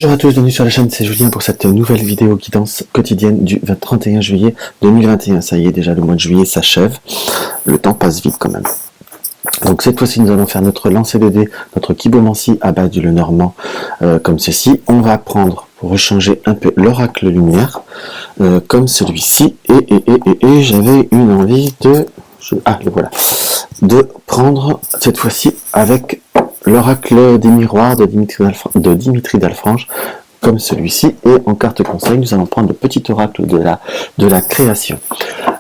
Bonjour à tous, bienvenue sur la chaîne, c'est Julien pour cette nouvelle vidéo guidance quotidienne du 31 juillet 2021. Ça y est, déjà le mois de juillet s'achève. Le temps passe vite quand même. Donc cette fois-ci, nous allons faire notre lancer de dés, notre Kibomancie à base du Lenormand, comme ceci. On va prendre, pour rechanger un peu, l'oracle lumière, comme celui-ci. Et j'avais une envie de... le voilà. De prendre, cette fois-ci, avec l'oracle des miroirs de Dimitri d'Alfranche, comme celui-ci. Et en carte conseil, nous allons prendre le petit oracle de la création.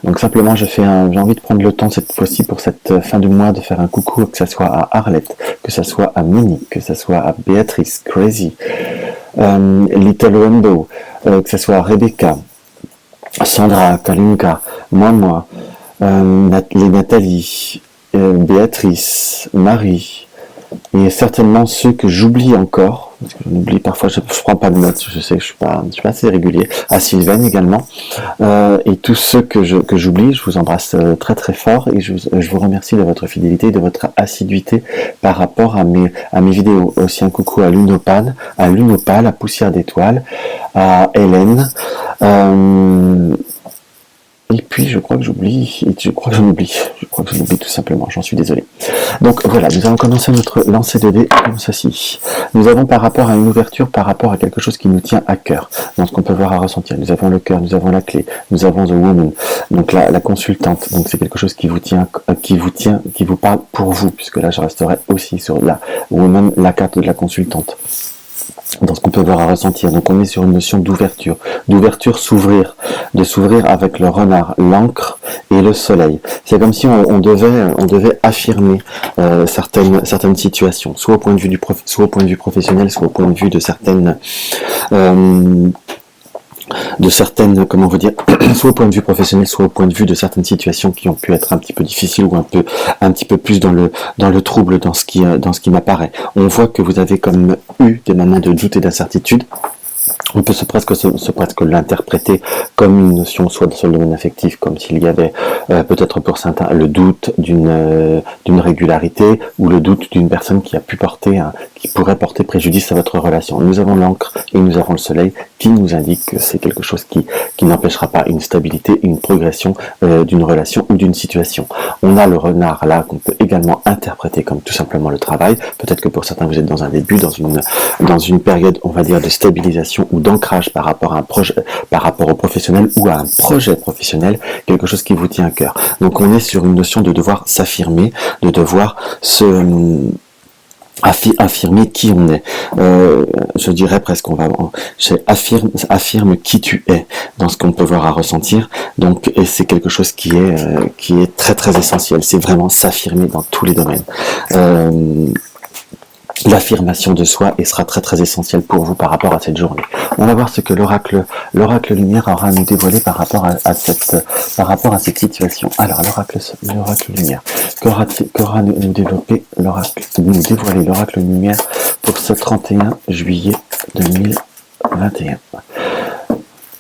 Donc simplement, j'ai envie de prendre le temps cette fois-ci pour cette fin de mois de faire un coucou, que ce soit à Arlette, que ce soit à Monique, que ce soit à Béatrice, Crazy, Little Rainbow, que ce soit à Rebecca, Sandra, Kalinka, moi, les Nathalie, Béatrice, Marie, et certainement ceux que j'oublie encore, parce que j'oublie parfois, je prends pas de notes, je sais que je suis pas assez régulier, à Sylvain également, et tous ceux que j'oublie, je vous embrasse très très fort, et je vous remercie de votre fidélité et de votre assiduité par rapport à mes vidéos. Aussi un coucou à Lunopal, à Poussière d'étoiles, à Hélène, et puis je crois que j'oublie tout simplement, j'en suis désolé. Donc voilà, nous allons commencer notre lancer de dés comme ceci. Nous avons par rapport à une ouverture, par rapport à quelque chose qui nous tient à cœur, dans ce qu'on peut voir à ressentir. Nous avons le cœur, nous avons la clé, nous avons The Woman, donc la consultante. Donc c'est quelque chose qui vous parle pour vous, puisque là je resterai aussi sur la Woman, la carte de la consultante, dans ce qu'on peut voir à ressentir. Donc on est sur une notion d'ouverture, s'ouvrir, de s'ouvrir avec le renard, l'encre et le soleil. C'est comme si on devait affirmer certaines situations, soit au point de vue professionnel, soit au point de vue de certaines comment vous dire, soit au point de vue professionnel, soit au point de vue de certaines situations qui ont pu être un petit peu difficiles ou un petit peu plus dans le trouble, dans ce qui m'apparaît. On voit que vous avez comme eu des moments de doute et d'incertitude. On peut presque l'interpréter comme une notion soit sur le domaine affectif, comme s'il y avait peut-être pour certains le doute d'une régularité ou le doute d'une personne qui pourrait porter préjudice à votre relation. Nous avons l'encre et nous avons le soleil qui nous indique que c'est quelque chose qui n'empêchera pas une stabilité, une progression d'une relation ou d'une situation. On a le renard là qu'on peut également interpréter comme tout simplement le travail. Peut-être que pour certains vous êtes dans un début, dans une période, on va dire, de stabilisation ou d'ancrage par rapport à un projet, par rapport au professionnel ou à un projet professionnel, quelque chose qui vous tient à cœur. Donc on est sur une notion de devoir s'affirmer, de devoir affirmer qui on est. Je dirais presque affirme qui tu es dans ce qu'on peut voir à ressentir. Donc et c'est quelque chose qui est très très essentiel. C'est vraiment s'affirmer dans tous les domaines. L'affirmation de soi et sera très très essentielle pour vous par rapport à cette journée. On va voir ce que l'oracle lumière aura à nous dévoiler par rapport à cette situation. Alors l'oracle lumière, qu'aura nous dévoiler l'oracle lumière pour ce 31 juillet 2021.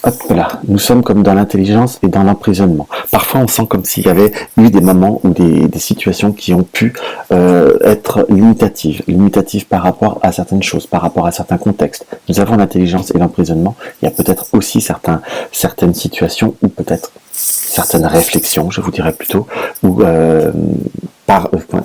Hop là, nous sommes comme dans l'intelligence et dans l'emprisonnement. Parfois on sent comme s'il y avait eu des moments ou des situations qui ont pu être limitatives par rapport à certaines choses, par rapport à certains contextes. Nous avons l'intelligence et l'emprisonnement. Il y a peut-être aussi certaines situations ou peut-être certaines réflexions, je vous dirais plutôt, où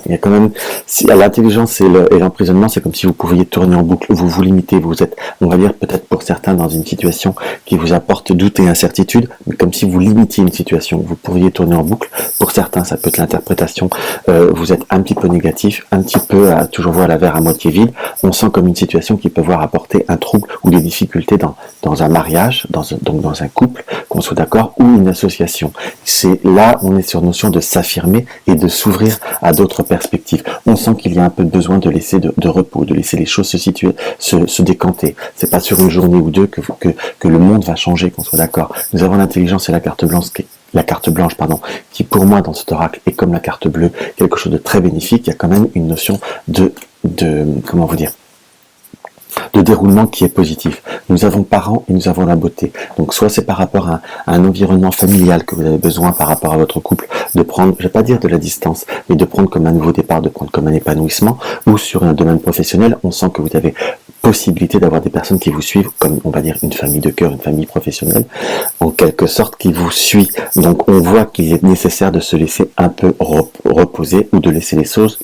il y a quand même, si à l'intelligence et l'emprisonnement, c'est comme si vous pouviez tourner en boucle, vous vous limitez, vous êtes, on va dire peut-être pour certains dans une situation qui vous apporte doute et incertitude, mais comme si vous limitiez une situation, vous pourriez tourner en boucle. Pour certains, ça peut être l'interprétation, vous êtes un petit peu négatif, un petit peu à toujours voir la verre à moitié vide. On sent comme une situation qui peut voir apporter un trouble ou des difficultés dans un mariage, dans un couple, qu'on soit d'accord, ou une association. C'est là, on est sur notion de s'affirmer et de s'ouvrir à d'autres perspectives. On sent qu'il y a un peu de besoin de laisser de repos, de laisser les choses se situer, se décanter. C'est pas sur une journée ou deux que le monde va changer, qu'on soit d'accord. Nous avons l'intelligence et la carte blanche qui pour moi dans cet oracle est comme la carte bleue, quelque chose de très bénéfique. Il y a quand même une notion de comment vous dire, de déroulement qui est positif. Nous avons parents et nous avons la beauté. Donc soit c'est par rapport à un environnement familial que vous avez besoin par rapport à votre couple de prendre, je vais pas dire de la distance, mais de prendre comme un nouveau départ, de prendre comme un épanouissement, ou sur un domaine professionnel, on sent que vous avez possibilité d'avoir des personnes qui vous suivent, comme on va dire une famille de cœur, une famille professionnelle, en quelque sorte qui vous suit. Donc on voit qu'il est nécessaire de se laisser un peu reposer ou de laisser les choses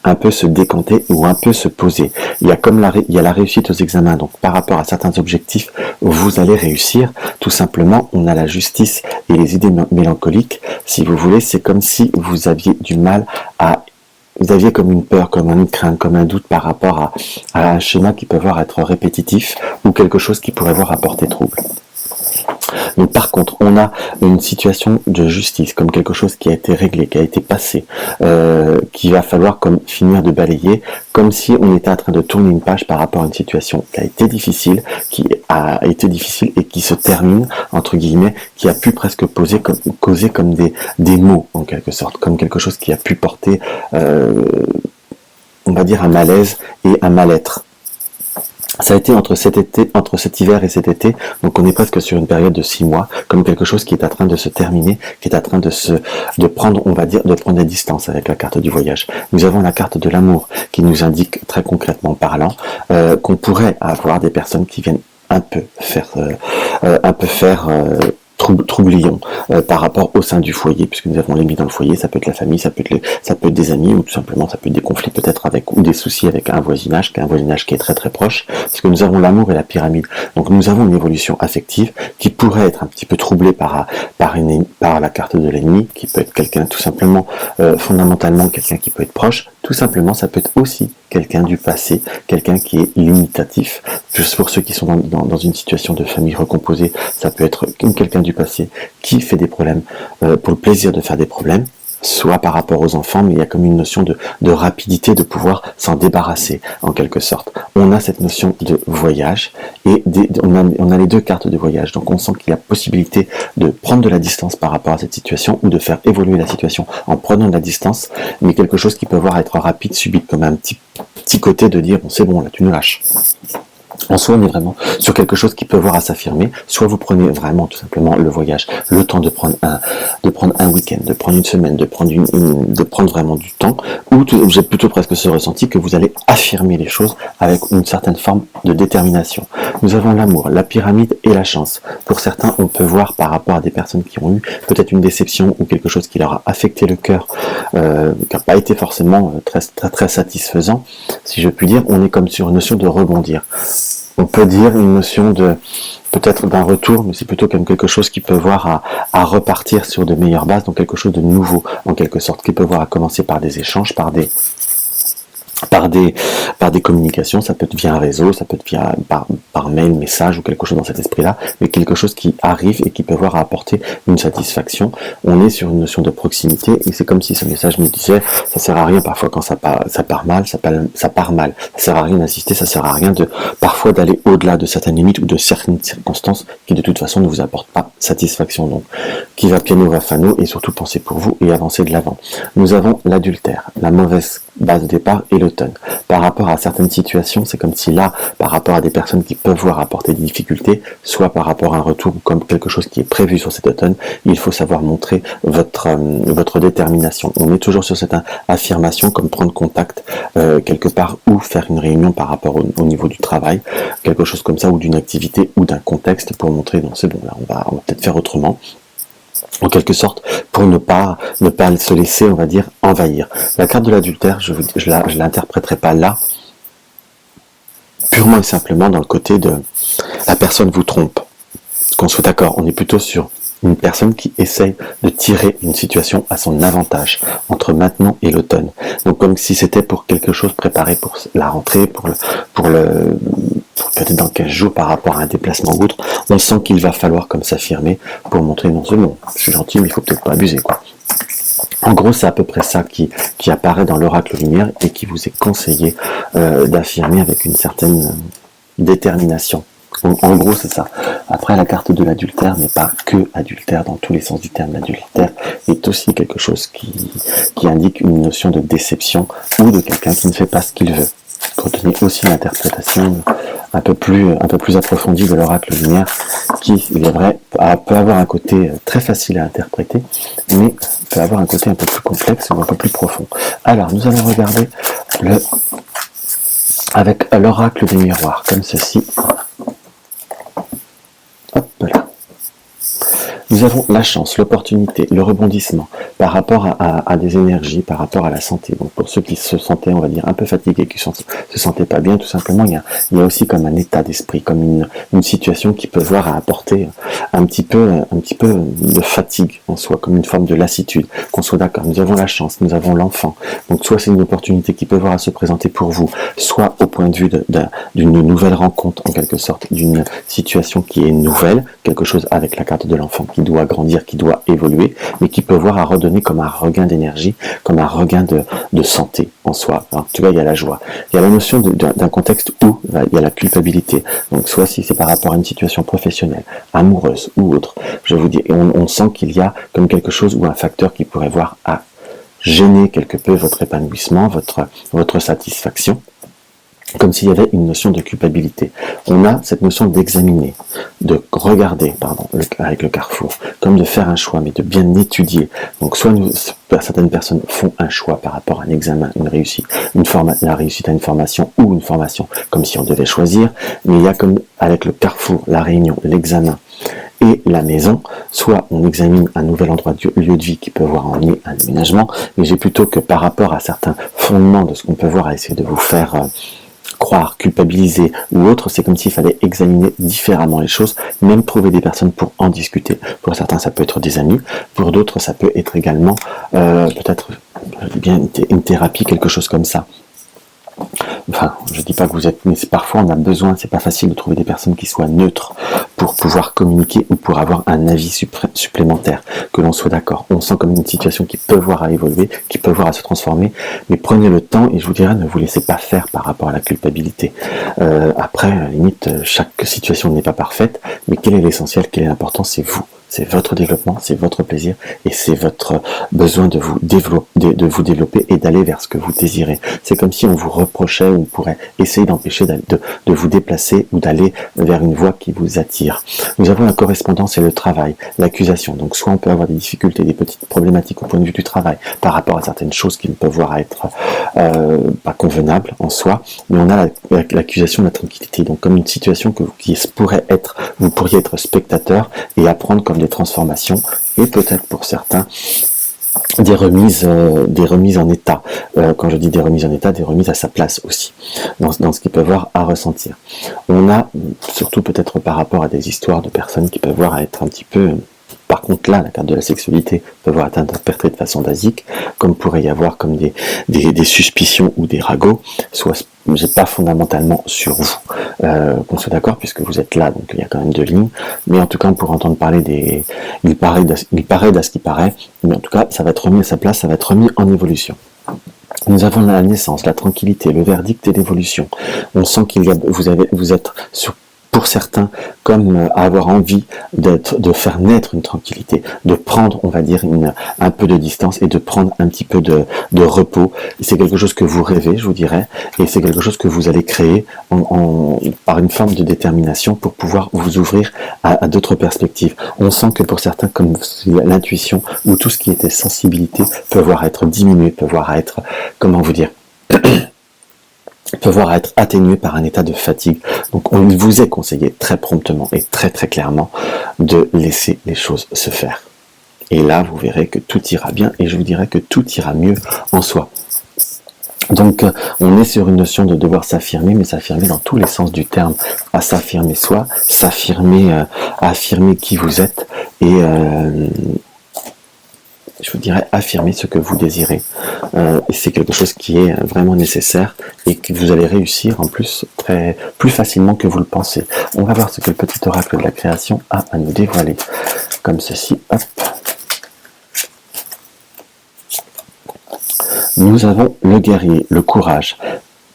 un peu se décanter ou un peu se poser. Il y a la réussite aux examens, donc par rapport à certains objectifs, vous allez réussir. Tout simplement, on a la justice et les idées mélancoliques. Si vous voulez, c'est comme si vous aviez du mal à... Vous aviez comme une peur, comme une crainte, comme un doute par rapport à un schéma qui peut voir être répétitif ou quelque chose qui pourrait voir apporter trouble. Donc par contre, on a une situation de justice, comme quelque chose qui a été réglé, qui a été passé, qu'il va falloir comme finir de balayer, comme si on était en train de tourner une page par rapport à une situation qui a été difficile et qui se termine, entre guillemets, qui a pu presque causer comme des mots, en quelque sorte, comme quelque chose qui a pu porter, on va dire, un malaise et un mal-être. Ça a été entre cet hiver et cet été, donc on est presque sur une période de 6 mois, comme quelque chose qui est en train de se terminer, qui est en train de prendre, on va dire, de prendre des distances avec la carte du voyage. Nous avons la carte de l'amour qui nous indique très concrètement parlant qu'on pourrait avoir des personnes qui viennent un peu faire troublion par rapport au sein du foyer, puisque nous avons l'ennemi dans le foyer, ça peut être la famille, ça peut être des amis, ou tout simplement ça peut être des conflits peut-être ou des soucis avec un voisinage qui est très très proche, parce que nous avons l'amour et la pyramide. Donc nous avons une évolution affective qui pourrait être un petit peu troublée par la carte de l'ennemi, qui peut être quelqu'un tout simplement, fondamentalement quelqu'un qui peut être proche, tout simplement ça peut être aussi quelqu'un du passé, quelqu'un qui est limitatif. Juste pour ceux qui sont dans une situation de famille recomposée, ça peut être quelqu'un du passé qui fait des problèmes pour le plaisir de faire des problèmes, soit par rapport aux enfants, mais il y a comme une notion de rapidité, de pouvoir s'en débarrasser, en quelque sorte. On a cette notion de voyage, et on a les deux cartes de voyage, donc on sent qu'il y a possibilité de prendre de la distance par rapport à cette situation, ou de faire évoluer la situation en prenant de la distance, mais quelque chose qui peut voir être rapide, subite, comme un petit côté de dire, bon c'est bon, là tu nous lâches. En soi, on est vraiment sur quelque chose qui peut voir à s'affirmer. Soit vous prenez vraiment tout simplement le voyage, le temps de prendre un week-end, de prendre une semaine, de prendre vraiment du temps, ou j'ai plutôt presque ce ressenti que vous allez affirmer les choses avec une certaine forme de détermination. Nous avons l'amour, la pyramide et la chance. Pour certains, on peut voir par rapport à des personnes qui ont eu peut-être une déception ou quelque chose qui leur a affecté le cœur, qui n'a pas été forcément très, très, très satisfaisant, si je puis dire, on est comme sur une notion de rebondir. On peut dire une notion de peut-être d'un retour, mais c'est plutôt comme quelque chose qui peut voir à repartir sur de meilleures bases, donc quelque chose de nouveau, en quelque sorte, qui peut voir à commencer par des échanges, par des communications, ça peut être via un réseau, ça peut être par mail, message ou quelque chose dans cet esprit-là, mais quelque chose qui arrive et qui peut voir à apporter une satisfaction. On est sur une notion de proximité et c'est comme si ce message me disait, ça sert à rien parfois quand ça part mal, ça part mal. Ça sert à rien d'insister, ça sert à rien parfois d'aller au-delà de certaines limites ou de certaines circonstances qui de toute façon ne vous apportent pas satisfaction. Donc, qui va piano va fano et surtout penser pour vous et avancer de l'avant. Nous avons l'adultère, la mauvaise base de départ et l'automne. Par rapport à certaines situations, c'est comme si là, par rapport à des personnes qui peuvent voir apporter des difficultés, soit par rapport à un retour ou comme quelque chose qui est prévu sur cet automne, il faut savoir montrer votre détermination. On est toujours sur cette affirmation, comme prendre contact quelque part ou faire une réunion par rapport au niveau du travail, quelque chose comme ça, ou d'une activité ou d'un contexte pour montrer, non c'est bon, là on va peut-être faire autrement. En quelque sorte, pour ne pas se laisser, on va dire, envahir. La carte de l'adultère, je l'interpréterai pas là, purement et simplement dans le côté de la personne vous trompe. Qu'on soit d'accord, on est plutôt sur une personne qui essaye de tirer une situation à son avantage entre maintenant et l'automne. Donc comme si c'était pour quelque chose préparé pour la rentrée, pour peut-être dans 15 jours par rapport à un déplacement ou autre, on sent qu'il va falloir comme s'affirmer pour montrer non seulement je suis gentil mais il faut peut-être pas abuser quoi. En gros, c'est à peu près ça qui apparaît dans l'oracle lumière et qui vous est conseillé d'affirmer avec une certaine détermination. En gros, c'est ça. Après, la carte de l'adultère n'est pas que adultère dans tous les sens du terme. L'adultère est aussi quelque chose qui indique une notion de déception ou de quelqu'un qui ne fait pas ce qu'il veut. Retenez aussi l'interprétation un peu plus approfondie de l'oracle lumière qui, il est vrai, peut avoir un côté très facile à interpréter, mais peut avoir un côté un peu plus complexe ou un peu plus profond. Alors, nous allons regarder avec l'oracle des miroirs, comme ceci. Hop là. Nous avons la chance, l'opportunité, le rebondissement par rapport à des énergies, par rapport à la santé. Donc pour ceux qui se sentaient, on va dire, un peu fatigués, qui se sentaient pas bien, tout simplement, il y a aussi comme un état d'esprit, comme une situation qui peut voir à apporter un petit peu de fatigue en soi, comme une forme de lassitude, qu'on soit d'accord. Nous avons la chance, nous avons l'enfant. Donc soit c'est une opportunité qui peut voir à se présenter pour vous, soit au point de vue d'une nouvelle rencontre, en quelque sorte, d'une situation qui est nouvelle, quelque chose avec la carte de l'enfant qui doit grandir, qui doit évoluer, mais qui peut voir à redonner comme un regain d'énergie, comme un regain de santé en soi. Alors, tu vois, il y a la joie. Il y a la notion d'un contexte où il y a la culpabilité. Donc, soit si c'est par rapport à une situation professionnelle, amoureuse ou autre, je vous dis, on sent qu'il y a comme quelque chose ou un facteur qui pourrait voir à gêner quelque peu votre épanouissement, votre satisfaction, comme s'il y avait une notion de culpabilité. On a cette notion d'examiner, de regarder, avec le carrefour, comme de faire un choix, mais de bien étudier. Donc soit certaines personnes font un choix par rapport à un examen, une réussite, la réussite à une formation ou une formation, comme si on devait choisir, mais il y a comme avec le carrefour, la réunion, l'examen, et la maison, soit on examine un nouvel endroit du lieu de vie qui peut voir en un déménagement, mais j'ai plutôt que par rapport à certains fondements de ce qu'on peut voir à essayer de vous faire croire, culpabiliser ou autre, c'est comme s'il fallait examiner différemment les choses, même trouver des personnes pour en discuter. Pour certains, ça peut être des amis, pour d'autres, ça peut être également peut-être bien une thérapie, quelque chose comme ça. Enfin, je dis pas que vous êtes, mais parfois on a besoin, c'est pas facile de trouver des personnes qui soient neutres pour pouvoir communiquer ou pour avoir un avis supplémentaire, que l'on soit d'accord. On sent comme une situation qui peut voir à évoluer, qui peut voir à se transformer, mais prenez le temps et je vous dirais, ne vous laissez pas faire par rapport à la culpabilité. Après, à la limite, chaque situation n'est pas parfaite, mais quel est l'essentiel, quel est l'important, c'est vous. C'est votre développement, c'est votre plaisir et c'est votre besoin de vous développer et d'aller vers ce que vous désirez. C'est comme si on vous reprochait ou on pourrait essayer d'empêcher de vous déplacer ou d'aller vers une voie qui vous attire. Nous avons la correspondance et le travail, l'accusation. Donc soit on peut avoir des difficultés, des petites problématiques au point de vue du travail par rapport à certaines choses qui ne peuvent voir à être pas convenables en soi, mais on a l'accusation de la tranquillité. Donc comme une situation vous pourriez être spectateur et apprendre comme des transformations et peut-être pour certains des remises en état. Quand je dis des remises en état, des remises à sa place aussi dans ce qu'ils peuvent voir à ressentir. On a surtout peut-être par rapport à des histoires de personnes qui peuvent voir à être un petit peu. Par contre, là, la carte de la sexualité peut voir être interprétée de façon basique, comme pourrait y avoir comme des suspicions ou des ragots, soit pas fondamentalement sur vous, qu'on soit d'accord, puisque vous êtes là, donc il y a quand même deux lignes, mais en tout cas, on pourrait entendre parler il paraît d'à ce qui paraît, mais en tout cas, ça va être remis à sa place, ça va être remis en évolution. Nous avons la naissance, la tranquillité, le verdict et l'évolution. On sent vous êtes pour certains, comme avoir envie de faire naître une tranquillité, de prendre, on va dire, un peu de distance et de prendre un petit peu de repos. C'est quelque chose que vous rêvez, je vous dirais, et c'est quelque chose que vous allez créer par une forme de détermination pour pouvoir vous ouvrir à d'autres perspectives. On sent que pour certains, comme l'intuition ou tout ce qui était sensibilité, peut voir à être diminué, peut voir à être, comment vous dire, peut voir à être atténué par un état de fatigue. Donc on vous est conseillé très promptement et très très clairement de laisser les choses se faire. Et là, vous verrez que tout ira bien et je vous dirais que tout ira mieux en soi. Donc on est sur une notion de devoir s'affirmer, mais s'affirmer dans tous les sens du terme, à s'affirmer soi, s'affirmer, à affirmer qui vous êtes et je vous dirais affirmer ce que vous désirez. Et c'est quelque chose qui est vraiment nécessaire et que vous allez réussir en plus plus facilement que vous le pensez. On va voir ce que le petit oracle de la création a à nous dévoiler. Comme ceci, hop. Nous avons le guerrier, le courage.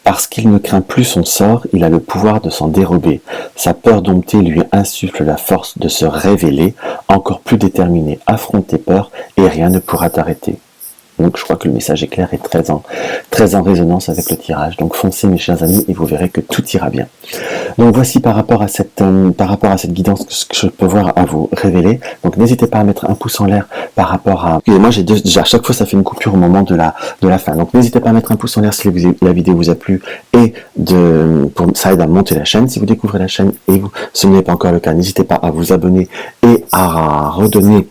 Parce qu'il ne craint plus son sort, il a le pouvoir de s'en dérober. Sa peur domptée lui insuffle la force de se révéler, encore plus déterminé, affronter peur et rien ne pourra t'arrêter. Donc je crois que le message est clair et très en résonance avec le tirage. Donc foncez mes chers amis et vous verrez que tout ira bien. Donc voici par rapport à cette guidance ce que je peux voir à vous révéler. Donc n'hésitez pas à mettre un pouce en l'air par rapport à... Et moi déjà à chaque fois ça fait une coupure au moment de la fin. Donc n'hésitez pas à mettre un pouce en l'air si la vidéo vous a plu et ça aide à monter la chaîne. Si vous découvrez la chaîne et ce n'est pas encore le cas, n'hésitez pas à vous abonner et à redonner,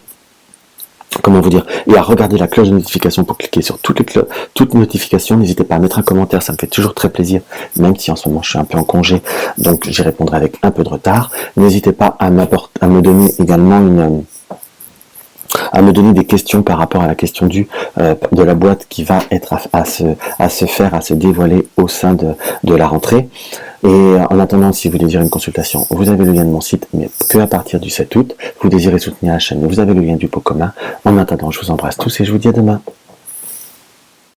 comment vous dire, et à regarder la cloche de notification pour cliquer sur toutes notifications. N'hésitez pas à mettre un commentaire, ça me fait toujours très plaisir, même si en ce moment je suis un peu en congé, donc j'y répondrai avec un peu de retard. N'hésitez pas à me donner également à me donner des questions par rapport à la question de la boîte qui va être à se dévoiler au sein de la rentrée. Et en attendant, si vous désirez une consultation, vous avez le lien de mon site, mais que à partir du 7 août. Vous désirez soutenir la chaîne, vous avez le lien du pot commun. En attendant, je vous embrasse tous et je vous dis à demain.